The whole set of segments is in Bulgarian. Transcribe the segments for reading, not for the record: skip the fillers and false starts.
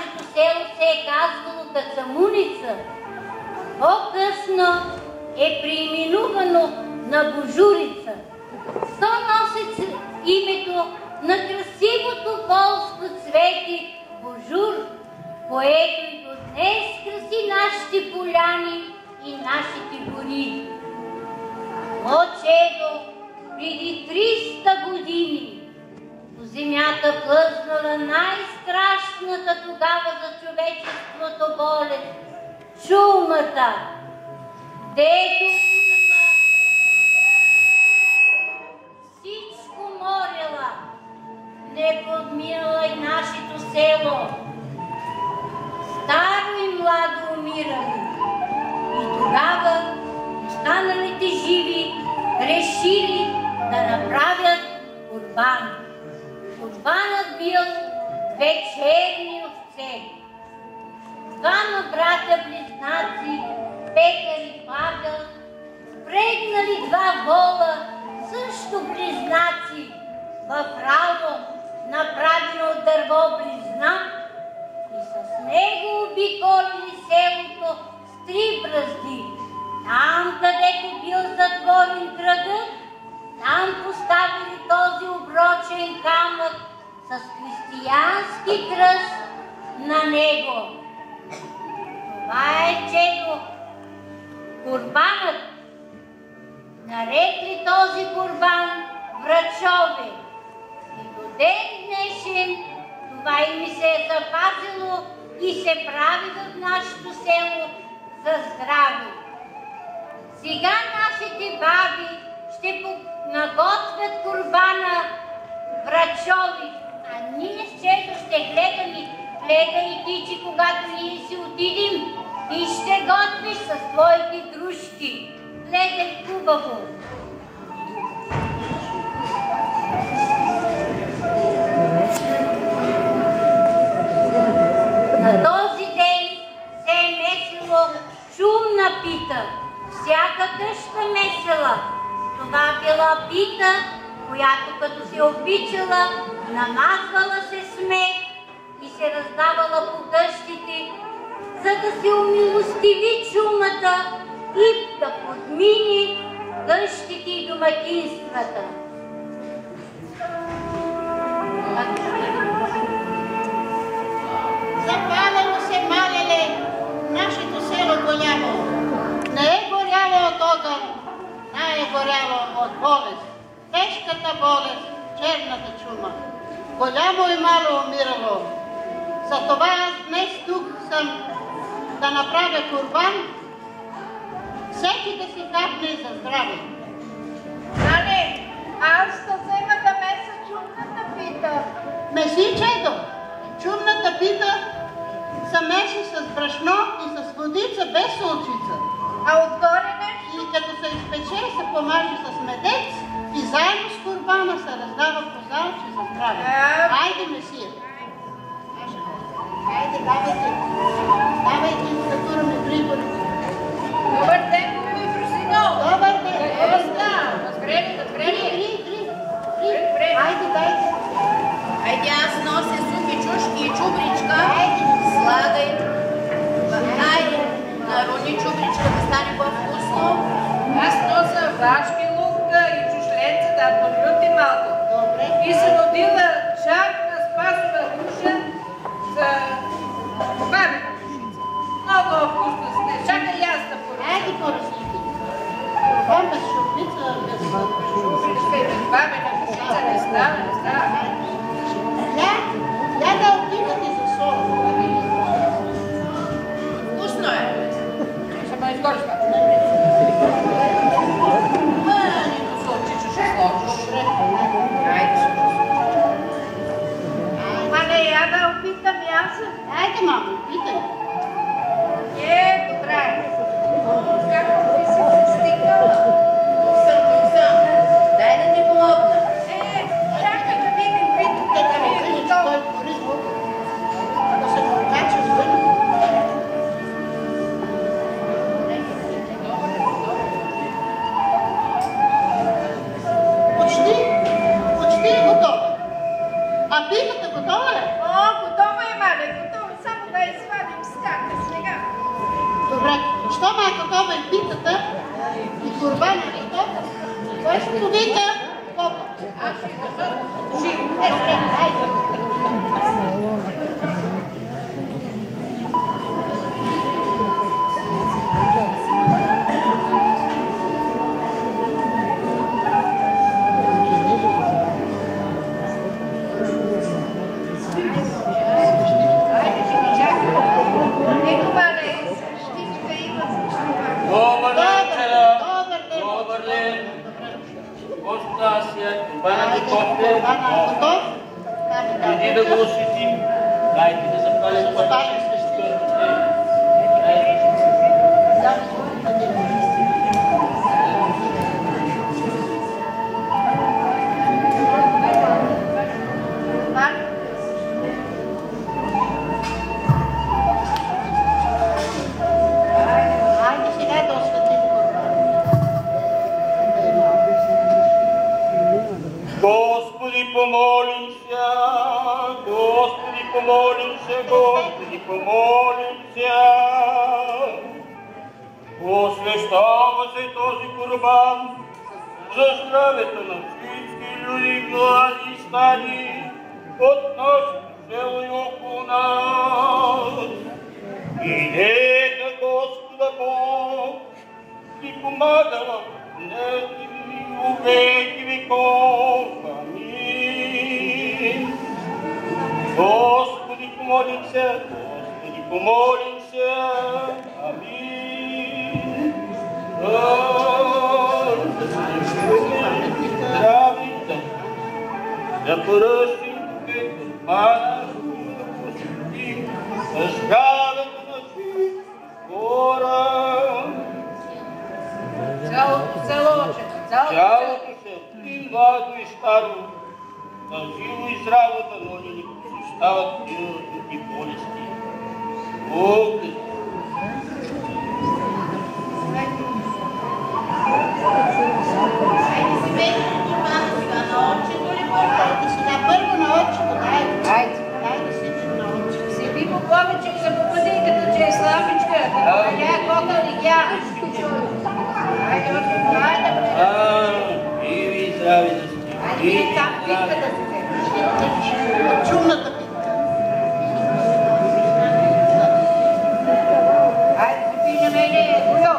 нашето село се е казвало Кацамуница. По-късно е преименувано на Божурица. То носи името на красивото полско цвете Божур, което и до днес краси нашите поляни и нашите гори. Чедо, преди 300 години по земята плъзнала най-страшната тогава за човечеството болест – чумата, дето всичко морила, не подминала и нашето село. Старо и младо умирали. И тогава останалите живи решили да направят курбан. Курбанът бил 2 черни овце. Двама братя-близнаци, Петър и Павел, спрегнали 2 вола, също близнаци, в рамо, направено от дърво близнак, и с него обиколили селото с 3 бразди. Там, където бил затворен кръгът, там поставили този оброчен камък с християнски кръст на него. Това е чедо курбанът. Нарекли този курбан Врачове. И до ден днешен това име се е запазило и се прави в нашето село за здраве. Сега нашите баби ще наготвят курбана Врачови, а ние с чедо ще гледаме. Гледай и ти, че когато ние си отидем, ти ще готвиш с твоите дружки. Гледай хубаво. На този ден се е месило шумна пита. Всяка къща месела. Това била пита, която като се обичала, намазвала се смех и се раздавала по къщите, за да се умилостиви чумата и да подмини къщите и домакинствата. Запалено се малеле, нашето село голямо. Не е горяло от огън, а е горяло от болест. Тежката болест, черната чума. Голямо и мало умирало. Затова аз днес тук съм да направя курбан, всеки да си хапне за здраве. Але, аз ще взема да меса чумната пита. Меси, чедо, чумната пита се меси с брашно и с водица без солчица. А отгоре нещо? И като се изпече, се помажи с медец и заедно с курбана се раздава по залче за здраве. Айде, месия. Айде, давайте. Давайте, да тураме приборите. Добър ден, хубави Фрусино. Добър ден. Време. Айде, дайте. Айде, аз нося сухи чушки и чубричка. Слагай. Айде, нарони чубричка да стане по-вкусно. Аз нося вашки лука и чушленца да подлюти малко. Добре. И съм родила чак на Спасова душа за бабина душица. Много вкусно сте. Чакай и аз да поръчам. Айде, поръчайте. Курбан без шурбица, без Чушка и без бабина душица не става. Я да опитате за сол. Вкусно е. Ще ме изгориш това. Нито солчичо ще сложиш. Айде. Але я да опитам и аз. Айде, мамо, опитай. Добре. Как ти си пристигнала? Тук съм. Дай да ти помогна. Чакай да видим питата, да видим Той туризма да се покача с вън. Почти е готова. А питата готова ли? О, готова е, мале, готова. Само Който вика, попа. Аз ще да жив. Преди да го осветим, дайте да запалим палите. Айде сега да осветим Господи, помолим се, Господи, помолим се, Господи, помолим се. Освещава се този курбан за здравето на всички люди, млади и стари, от нашето село и около нас. И нека Господа Бог ти помага в дневни веки веков. Амин. Господи, помолим се, Господи, помолим се. Амин. Здравите, да поръщим като пана, да здравето на всички хора. Цялото село, Цялото село, и младо и старо, на живо и здраво да нони ни посещават и болести. Бог да Айде си бейте курбана сега на отчето ли първо? Айде сега първо на отчето, дайте. Айде. Айде седим на отчето. Седи по повече за попади, като че е слабичка. Тя кота ли гя. Айде, айде. и ви здрави да сте. Айде, там питка да си От чумната питка. Айде, си пи на мене, Гуйо.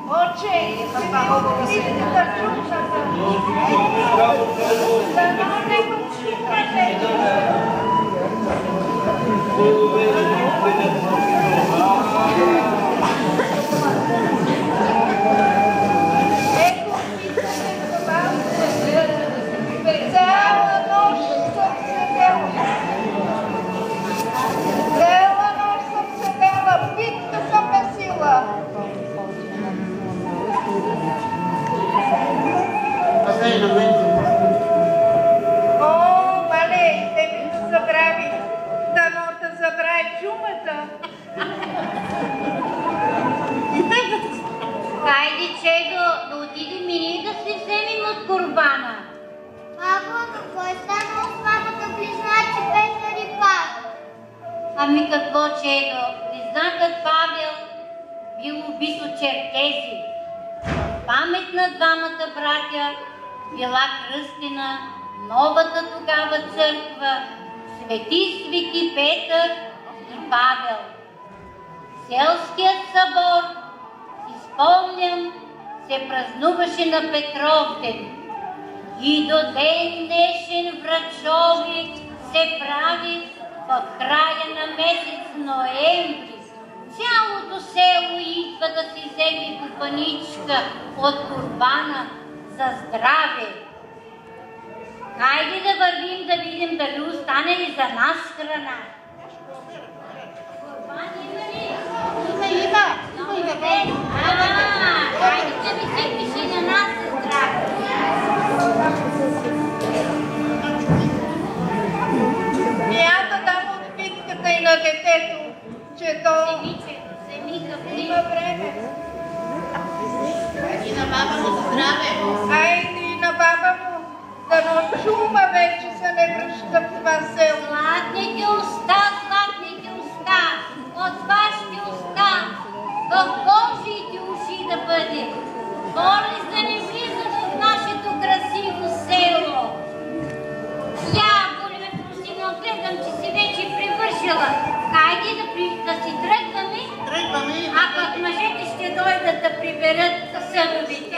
Отче, папа, хубаво се. Хайде, чедо, да отидем и ние да се вземем от курбана. Папа, какво е станало с двамата близнаци Петър и Павел? Ами какво, чедо? Близнакът Павел бил убит от чертези. Памет на двамата братя била кръстена новата тогава църква Свети Петър и Павел. Селският събор, си спомням, се празнуваше на Петров ден. И до ден днешен врачовик се прави в края на месец ноември. Цялото село идва да си вземе купаничка от курбана за здраве. Хайде да вървим да видим дали остане ли за нас храна. Курбан има ли? Има. Хайде да ми се пиши на нас за здраве. Мията дам от битката и на детето, че то има време. И на баба му за здраве. Айде и на баба му, да но чума вече се не връща в това село. Златните уста, от вашите уста, в Божиите уши да бъде. Болест да не влиза в нашето Хайде да си тръгваме, а пък мъжете ще дойдат да приберат съдовите.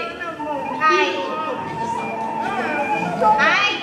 Хайде! Хайде!